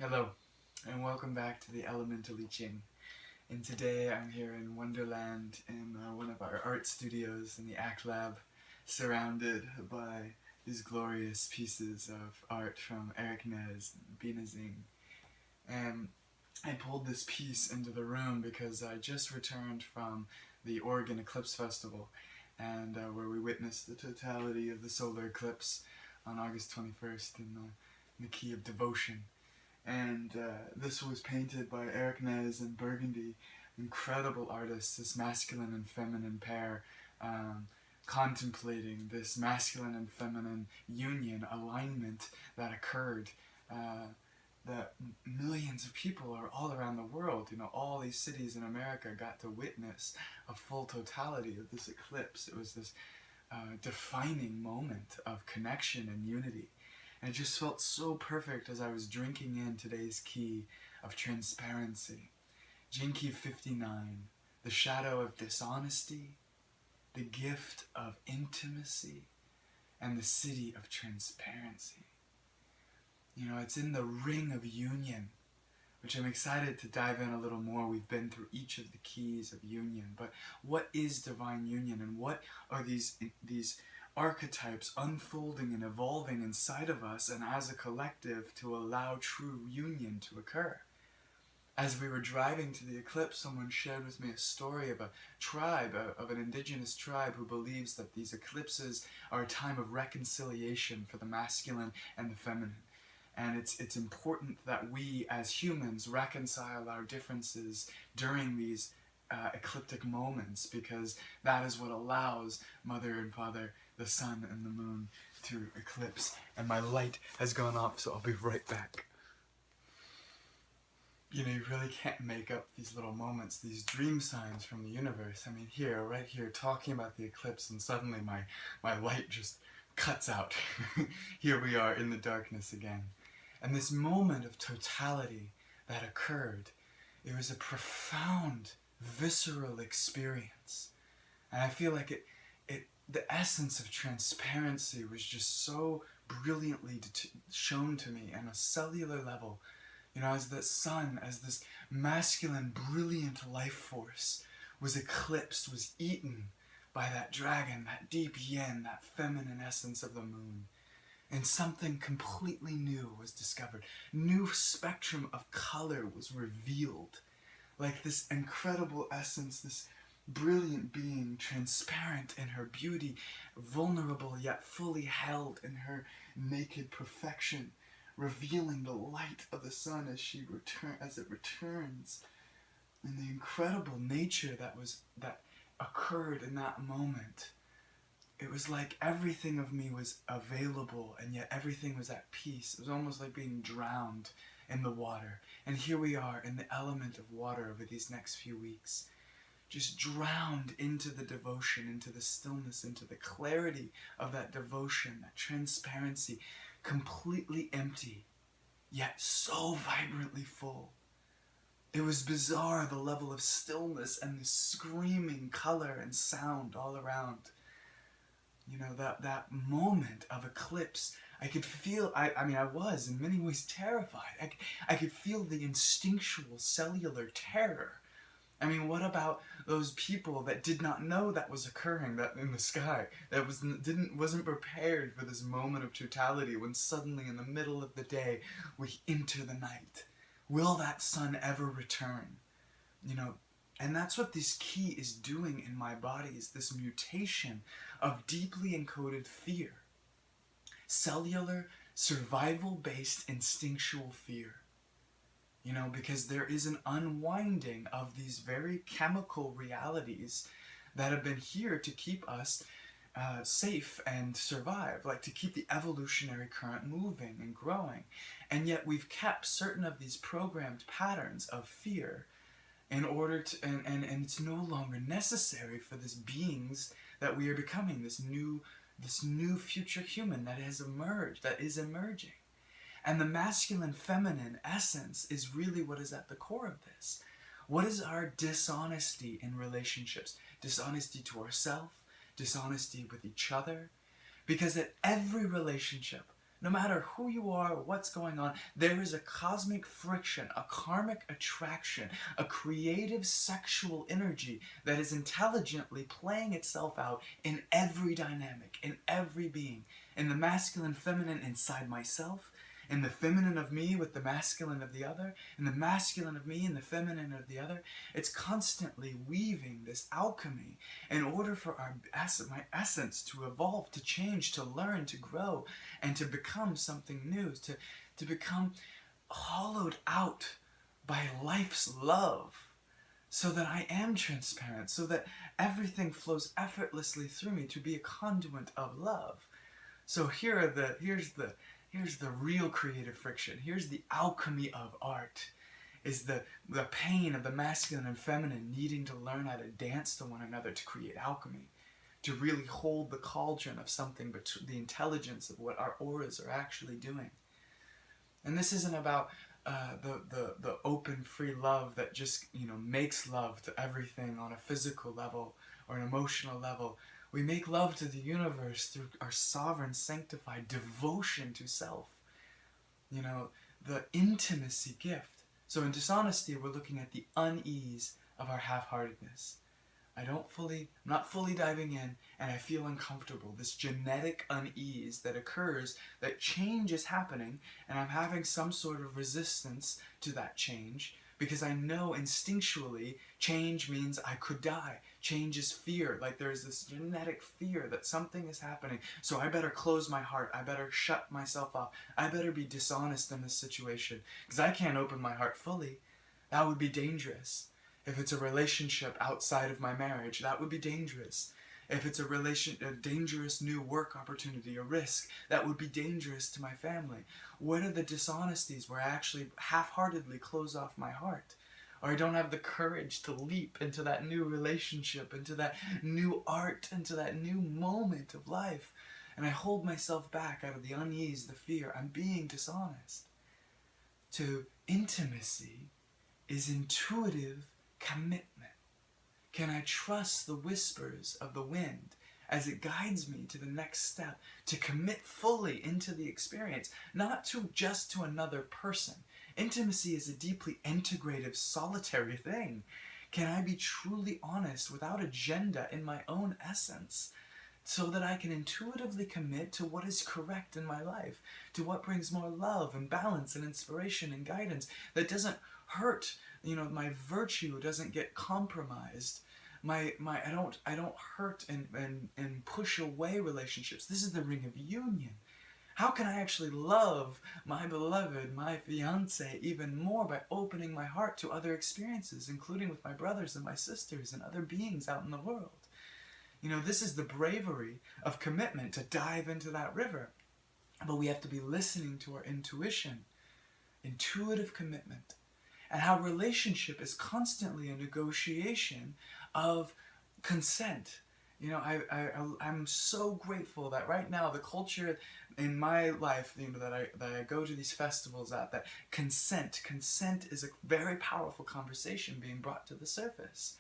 Hello, and welcome back to the Elemental Leeching. And today I'm here in Wonderland in one of our art studios in the ACT Lab, surrounded by these glorious pieces of art from Eric Nez and Bina Zing. And I pulled this piece into the room because I just returned from the Oregon Eclipse Festival, and where we witnessed the totality of the solar eclipse on August 21st in the key of devotion. And this was painted by Eric Nez and Burgundy, incredible artists, this masculine and feminine pair, contemplating this masculine and feminine union, alignment that occurred, that millions of people are all around the world, all these cities in America got to witness a full totality of this eclipse. It was this defining moment of connection and unity. And it just felt so perfect as I was drinking in today's key of transparency. GK59, the shadow of dishonesty, the gift of intimacy, and the city of transparency. It's in the ring of union, which I'm excited to dive in a little more. We've been through each of the keys of union, but what is divine union, and what are these archetypes unfolding and evolving inside of us and as a collective to allow true union to occur? As we were driving to the eclipse, someone shared with me a story of a tribe, of an indigenous tribe who believes that these eclipses are a time of reconciliation for the masculine and the feminine. And it's important that we as humans reconcile our differences during these ecliptic moments, because that is what allows Mother and Father, the Sun and the Moon, to eclipse. And my light has gone off, so I'll be right back. You really can't make up these little moments, these dream signs from the universe. I mean, right here, talking about the eclipse, and suddenly my light just cuts out. Here we are in the darkness again. And this moment of totality that occurred, it was a profound, visceral experience. And I feel like the essence of transparency was just so brilliantly shown to me on a cellular level. As the sun, as this masculine, brilliant life force was eclipsed, was eaten by that dragon, that deep yin, that feminine essence of the moon. And something completely new was discovered. New spectrum of color was revealed. Like this incredible essence, this brilliant being, transparent in her beauty, vulnerable yet fully held in her naked perfection, revealing the light of the sun as it returns, and the incredible nature that occurred in that moment. It was like everything of me was available, and yet everything was at peace. It was almost like being drowned in the water. And here we are in the element of water over these next few weeks, just drowned into the devotion, into the stillness, into the clarity of that devotion, that transparency, completely empty, yet so vibrantly full. It was bizarre, the level of stillness and the screaming color and sound all around. That moment of eclipse, I could feel, I was in many ways terrified. I could feel the instinctual cellular terror. What about those people that did not know that was occurring, that in the sky, that wasn't prepared for this moment of totality, when suddenly in the middle of the day we enter the night? Will that sun ever return? And that's what this key is doing in my body, is this mutation of deeply encoded fear. Cellular, survival-based, instinctual fear. Because there is an unwinding of these very chemical realities that have been here to keep us safe and survive, like to keep the evolutionary current moving and growing. And yet we've kept certain of these programmed patterns of fear in order to, and it's no longer necessary for this beings that we are becoming, this new future human that has emerged, that is emerging. And the masculine feminine essence is really what is at the core of this. What is our dishonesty in relationships? Dishonesty to ourselves, dishonesty with each other. Because at every relationship, No matter who you are, what's going on, there is a cosmic friction, a karmic attraction, a creative sexual energy that is intelligently playing itself out in every dynamic, in every being, in the masculine, feminine inside myself, in the feminine of me with the masculine of the other, in the masculine of me and the feminine of the other. It's constantly weaving this alchemy in order for my essence to evolve, to change, to learn, to grow, and to become something new, to become hollowed out by life's love, so that I am transparent, so that everything flows effortlessly through me to be a conduit of love. So here's the real creative friction. Here's the alchemy of art. Is the pain of the masculine and feminine needing to learn how to dance to one another to create alchemy, to really hold the cauldron of something, but the intelligence of what our auras are actually doing. And this isn't about the open, free love that just makes love to everything on a physical level or an emotional level. We make love to the universe through our sovereign, sanctified devotion to self. The intimacy gift. So in Dishonesty, we're looking at the unease of our half-heartedness. I'm not fully diving in, and I feel uncomfortable. This genetic unease that occurs, that change is happening, and I'm having some sort of resistance to that change, because I know instinctually change means I could die. Change is fear. Like there's this genetic fear that something is happening. So I better close my heart. I better shut myself off. I better be dishonest in this situation, because I can't open my heart fully. That would be dangerous. If it's a relationship outside of my marriage, that would be dangerous. If it's a dangerous new work opportunity, a risk, that would be dangerous to my family. What are the dishonesties where I actually half-heartedly close off my heart? Or I don't have the courage to leap into that new relationship, into that new art, into that new moment of life. And I hold myself back out of the unease, the fear. I'm being dishonest. To intimacy is intuitive commitment. Can I trust the whispers of the wind as it guides me to the next step, to commit fully into the experience, not just to another person? Intimacy is a deeply integrative, solitary thing. Can I be truly honest without agenda in my own essence, so that I can intuitively commit to what is correct in my life, to what brings more love and balance and inspiration and guidance, that doesn't hurt, my virtue doesn't get compromised. I don't hurt and push away relationships. This is the ring of union. How can I actually love my beloved, my fiancé, even more by opening my heart to other experiences, including with my brothers and my sisters and other beings out in the world? This is the bravery of commitment, to dive into that river. But we have to be listening to our intuition, intuitive commitment. And how relationship is constantly a negotiation of consent. I'm so grateful that right now the culture in my life, that I go to these festivals that consent is a very powerful conversation being brought to the surface.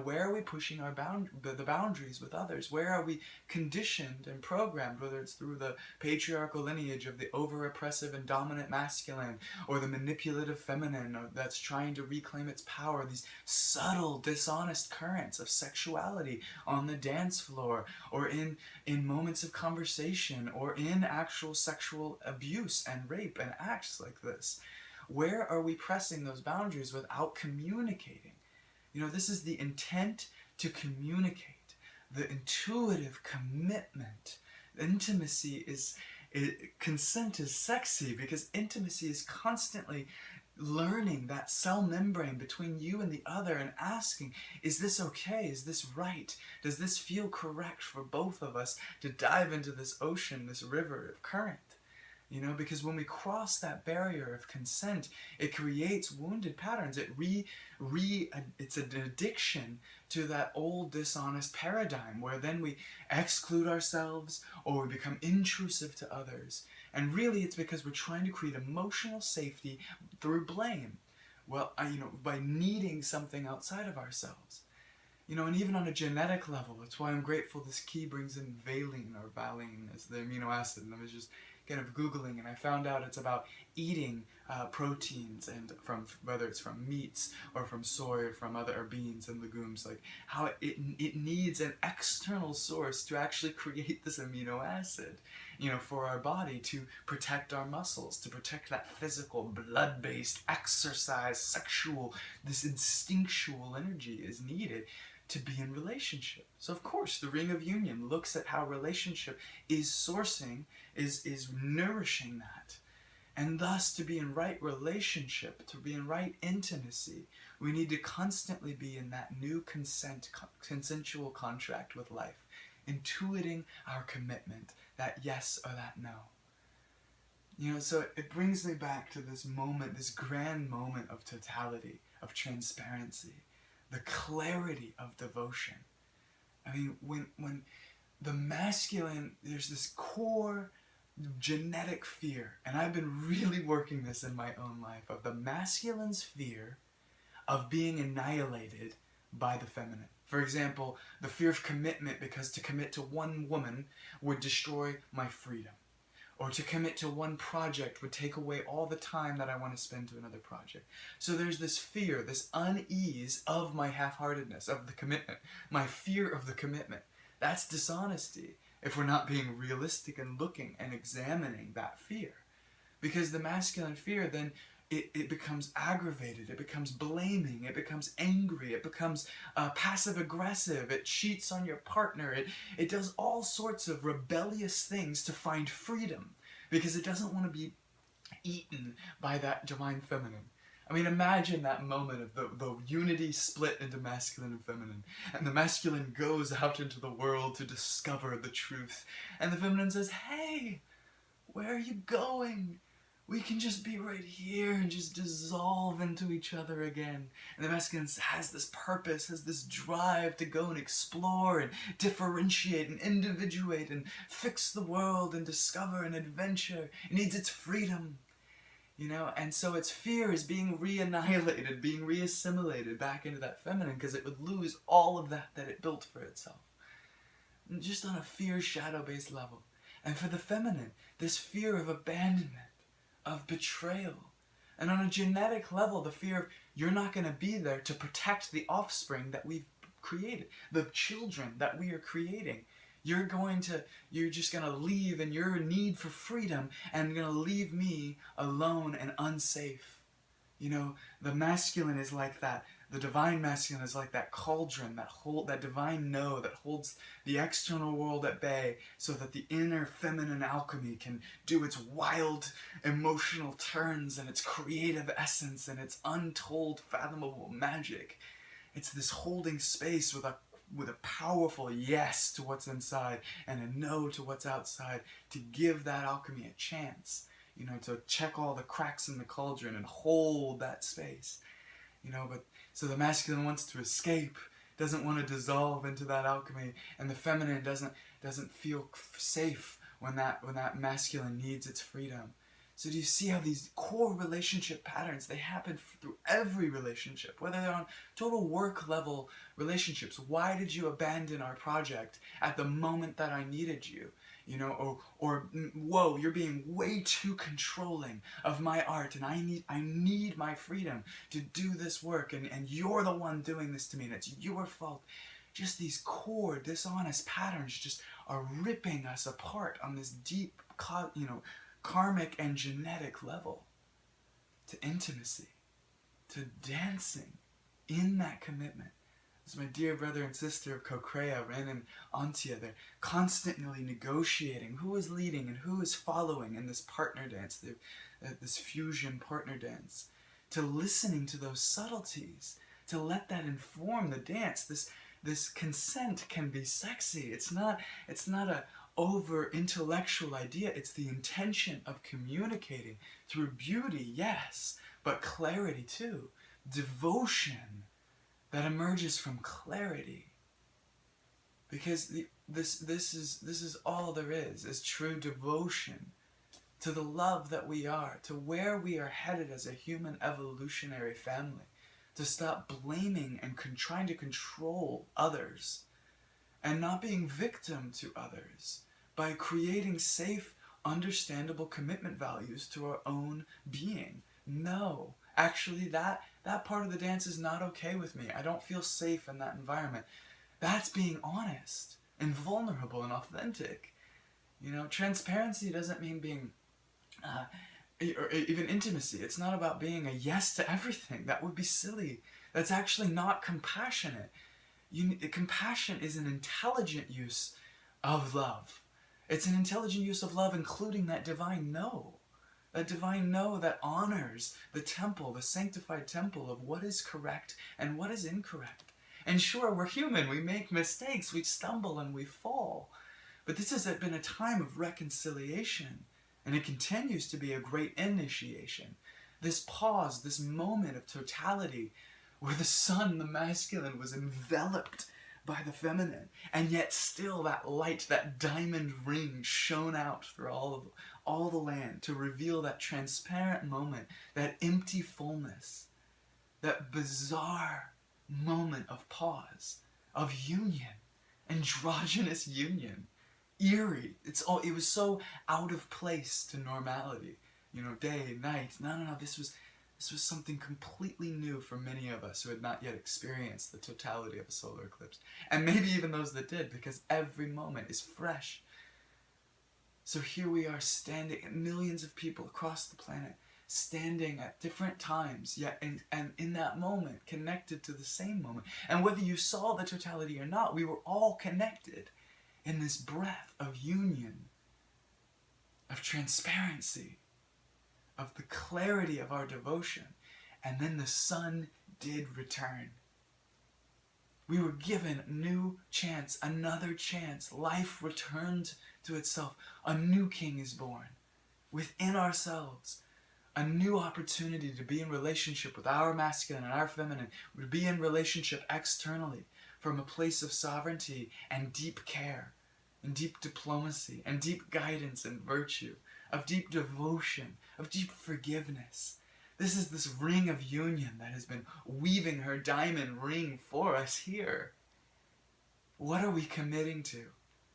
Where are we pushing the boundaries with others? Where are we conditioned and programmed, whether it's through the patriarchal lineage of the over-oppressive and dominant masculine, or the manipulative feminine that's trying to reclaim its power, these subtle, dishonest currents of sexuality on the dance floor, or in moments of conversation, or in actual sexual abuse and rape and acts like this? Where are we pressing those boundaries without communicating? This is the intent to communicate, the intuitive commitment. Intimacy consent is sexy, because intimacy is constantly learning that cell membrane between you and the other and asking, is this okay? Is this right? Does this feel correct for both of us to dive into this ocean, this river of current? Because when we cross that barrier of consent, it creates wounded patterns. It's an addiction to that old dishonest paradigm, where then we exclude ourselves, or we become intrusive to others. And really it's because we're trying to create emotional safety through blame. By needing something outside of ourselves. And even on a genetic level, that's why I'm grateful this key brings in valine, or valine as the amino acid, and I was just kind of Googling, and I found out it's about eating proteins, and from whether it's from meats or from soy or from other beans and legumes, like how it needs an external source to actually create this amino acid, you know, for our body to protect our muscles, to protect that physical, blood-based, exercise, sexual, this instinctual energy is needed to be in relationship. So of course the Ring of Union looks at how relationship is sourcing, is nourishing that. And thus, to be in right relationship, to be in right intimacy, we need to constantly be in that new consensual contract with life, intuiting our commitment, that yes or that no. You know, so it brings me back to this moment, this grand moment of totality, of transparency, the clarity of devotion. I mean, when the masculine, there's this core genetic fear, and I've been really working this in my own life, of the masculine's fear of being annihilated by the feminine. For example, the fear of commitment, because to commit to one woman would destroy my freedom. Or to commit to one project would take away all the time that I want to spend to another project. So there's this fear, this unease of my half-heartedness, of the commitment, my fear of the commitment. That's dishonesty, if we're not being realistic and looking and examining that fear. Because the masculine fear, then it becomes aggravated, it becomes blaming, it becomes angry, it becomes passive-aggressive, it cheats on your partner, it does all sorts of rebellious things to find freedom, because it doesn't want to be eaten by that divine feminine. I mean, imagine that moment of the unity split into masculine and feminine, and the masculine goes out into the world to discover the truth, and the feminine says, hey, where are you going? We can just be right here and just dissolve into each other again. And the masculine has this purpose, has this drive to go and explore and differentiate and individuate and fix the world and discover an adventure. It needs its freedom. You know, and so its fear is being re-annihilated, being re-assimilated back into that feminine, because it would lose all of that it built for itself. And just on a fear shadow-based level. And for the feminine, this fear of abandonment, of betrayal. And on a genetic level, the fear of you're not going to be there to protect the offspring that we've created, the children that we are creating. You're just going to leave in your need for freedom and going to leave me alone and unsafe. You know, the masculine is like that. The divine masculine is like that cauldron, that divine no that holds the external world at bay, so that the inner feminine alchemy can do its wild emotional turns and its creative essence and its untold fathomable magic. It's this holding space with a powerful yes to what's inside and a no to what's outside, to give that alchemy a chance, you know, to check all the cracks in the cauldron and hold that space, you know. But so the masculine wants to escape, doesn't want to dissolve into that alchemy, and the feminine doesn't feel safe when that masculine needs its freedom. So do you see how these core relationship patterns, they happen through every relationship, whether they're on total work level relationships? Why did you abandon our project at the moment that I needed you? You know, or whoa, you're being way too controlling of my art, and I need my freedom to do this work, and you're the one doing this to me, and it's your fault. Just these core dishonest patterns just are ripping us apart on this deep, you know, karmic and genetic level, to intimacy, to dancing in that commitment. As my dear brother and sister of Kokrea, Ren and Antia, they're constantly negotiating who is leading and who is following in this partner dance, this fusion partner dance, to listening to those subtleties, to let that inform the dance. This consent can be sexy. It's not a over intellectual idea. It's the intention of communicating through beauty, yes, but clarity too. Devotion that emerges from clarity. Because this is all there is true devotion to the love that we are, to where we are headed as a human evolutionary family, to stop blaming and trying to control others, and not being victim to others, by creating safe, understandable commitment values to our own being. No, actually that part of the dance is not okay with me. I don't feel safe in that environment. That's being honest and vulnerable and authentic. You know, transparency doesn't mean being or even intimacy. It's not about being a yes to everything. That would be silly. That's actually not compassionate. Compassion is an intelligent use of love. It's an intelligent use of love, including that divine no. That divine no that honors the temple, the sanctified temple of what is correct and what is incorrect. And sure, we're human. We make mistakes. We stumble and we fall. But this has been a time of reconciliation. And it continues to be a great initiation. This pause, this moment of totality, where the sun, the masculine, was enveloped by the feminine, and yet still that light, that diamond ring shone out through all the land to reveal that transparent moment, that empty fullness, that bizarre moment of pause, of union, androgynous union. Eerie. It was so out of place to normality. You know, day, night. No. This was something completely new for many of us who had not yet experienced the totality of a solar eclipse. And maybe even those that did, because every moment is fresh. So here we are standing, millions of people across the planet, standing at different times, yet and in that moment, connected to the same moment. And whether you saw the totality or not, we were all connected in this breath of union, of transparency, of the clarity of our devotion. And then the sun did return. We were given a new chance, another chance. Life returned to itself. A new king is born within ourselves. A new opportunity to be in relationship with our masculine and our feminine, to be in relationship externally from a place of sovereignty and deep care, and deep diplomacy, and deep guidance and virtue, of deep devotion, of deep forgiveness. This is this ring of union that has been weaving her diamond ring for us here. What are we committing to?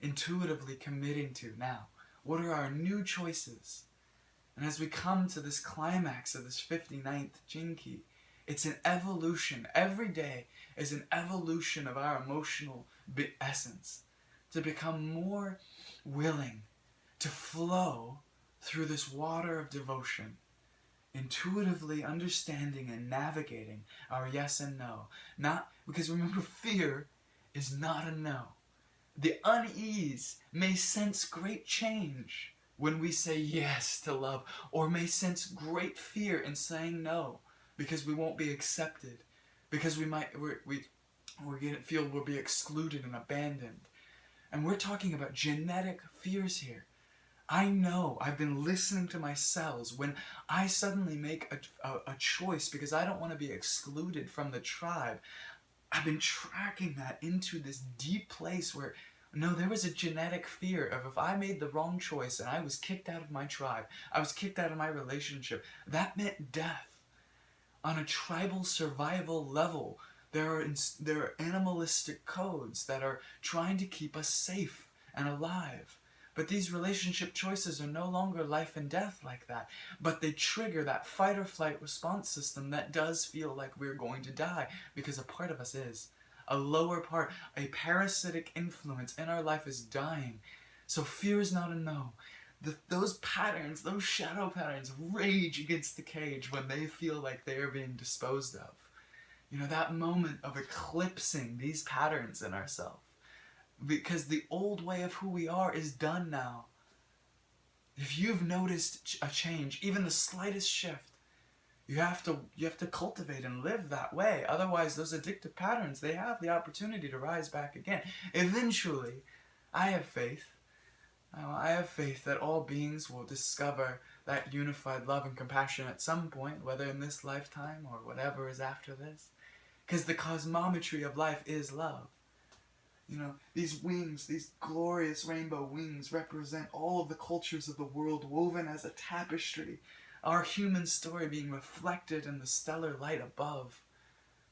Intuitively committing to now? What are our new choices? And as we come to this climax of this 59th Jinki, it's an evolution. Every day is an evolution of our emotional essence, to become more willing to flow through this water of devotion, intuitively understanding and navigating our yes and no. Not because, remember, fear is not a no. The unease may sense great change when we say yes to love, or may sense great fear in saying no, because we won't be accepted, because we feel we'll be excluded and abandoned. And we're talking about genetic fears here. I know, I've been listening to my cells. When I suddenly make a choice because I don't want to be excluded from the tribe, I've been tracking that into this deep place where, no, there was a genetic fear of if I made the wrong choice and I was kicked out of my tribe, I was kicked out of my relationship, that meant death. On a tribal survival level, there are animalistic codes that are trying to keep us safe and alive. But these relationship choices are no longer life and death like that. But they trigger that fight or flight response system that does feel like we're going to die, because a part of us is. A lower part, a parasitic influence in our life is dying. So fear is not a no. Those patterns, those shadow patterns, rage against the cage when they feel like they are being disposed of. You know, that moment of eclipsing these patterns in ourselves. Because the old way of who we are is done now. If you've noticed a change, even the slightest shift, you have to cultivate and live that way. Otherwise, those addictive patterns, they have the opportunity to rise back again. Eventually, I have faith that all beings will discover that unified love and compassion at some point, whether in this lifetime or whatever is after this. Because the cosmometry of life is love. You know, these wings, these glorious rainbow wings, represent all of the cultures of the world woven as a tapestry. Our human story being reflected in the stellar light above.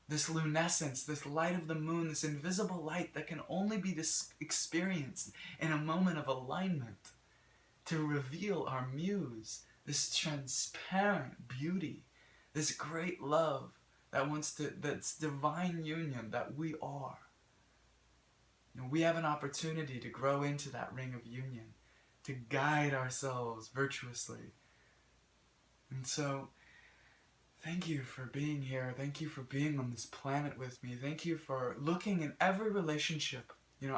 This lunescence, this light of the moon, this invisible light that can only be experienced in a moment of alignment. to reveal our muse, this transparent beauty, this great love that's divine union that we are. We have an opportunity to grow into that ring of union, to guide ourselves virtuously. And so, thank you for being here. Thank you for being on this planet with me. Thank you for looking in every relationship.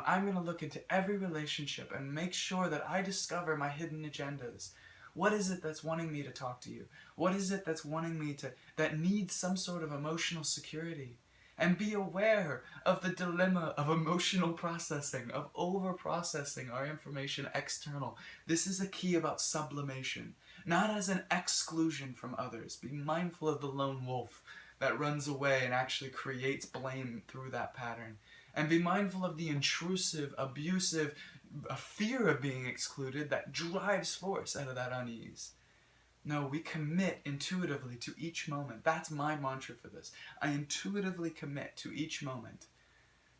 I'm going to look into every relationship and make sure that I discover my hidden agendas. What is it that's wanting me to talk to you? What is it that's wanting me that needs some sort of emotional security? And be aware of the dilemma of emotional processing, of over-processing our information external. This is a key about sublimation, not as an exclusion from others. Be mindful of the lone wolf that runs away and actually creates blame through that pattern. And be mindful of the intrusive, abusive fear of being excluded that drives force out of that unease. No, we commit intuitively to each moment. That's my mantra for this. I intuitively commit to each moment.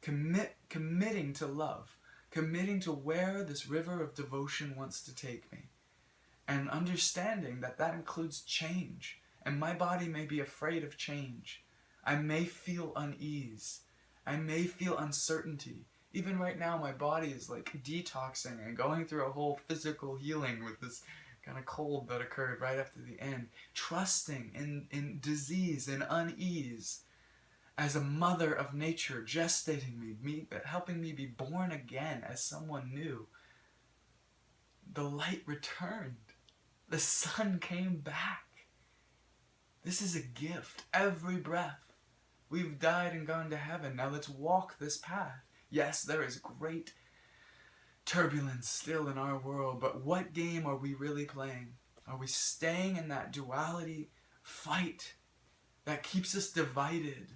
Committing to love. Committing to where this river of devotion wants to take me. And understanding that that includes change. And my body may be afraid of change. I may feel unease. I may feel uncertainty. Even right now, my body is like detoxing and going through a whole physical healing with this kind of cold that occurred right after the end. Trusting in disease and unease as a mother of nature, gestating me, helping me be born again as someone new. The light returned. The sun came back. This is a gift. Every breath. We've died and gone to heaven. Now let's walk this path. Yes, there is great turbulence still in our world, but what game are we really playing? Are we staying in that duality fight that keeps us divided?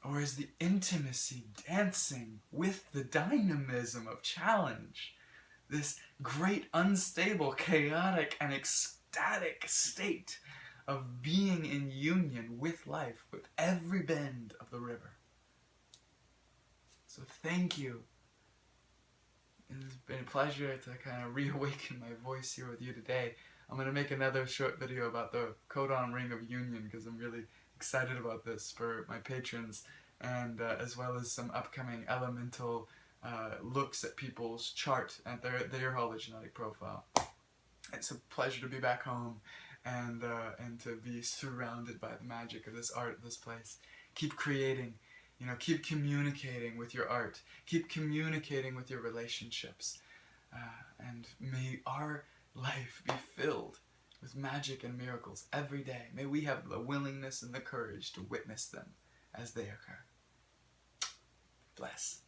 Or is the intimacy dancing with the dynamism of challenge? This great, unstable, chaotic, and ecstatic state of being in union with life, with every bend of the river. So thank you. It's been a pleasure to kind of reawaken my voice here with you today. I'm going to make another short video about the Codon Ring of Union because I'm really excited about this for my patrons, and as well as some upcoming elemental looks at people's chart and their hologenetic profile. It's a pleasure to be back home and to be surrounded by the magic of this art, this place. Keep creating. Keep communicating with your art. Keep communicating with your relationships. And may our life be filled with magic and miracles every day. May we have the willingness and the courage to witness them as they occur. Bless.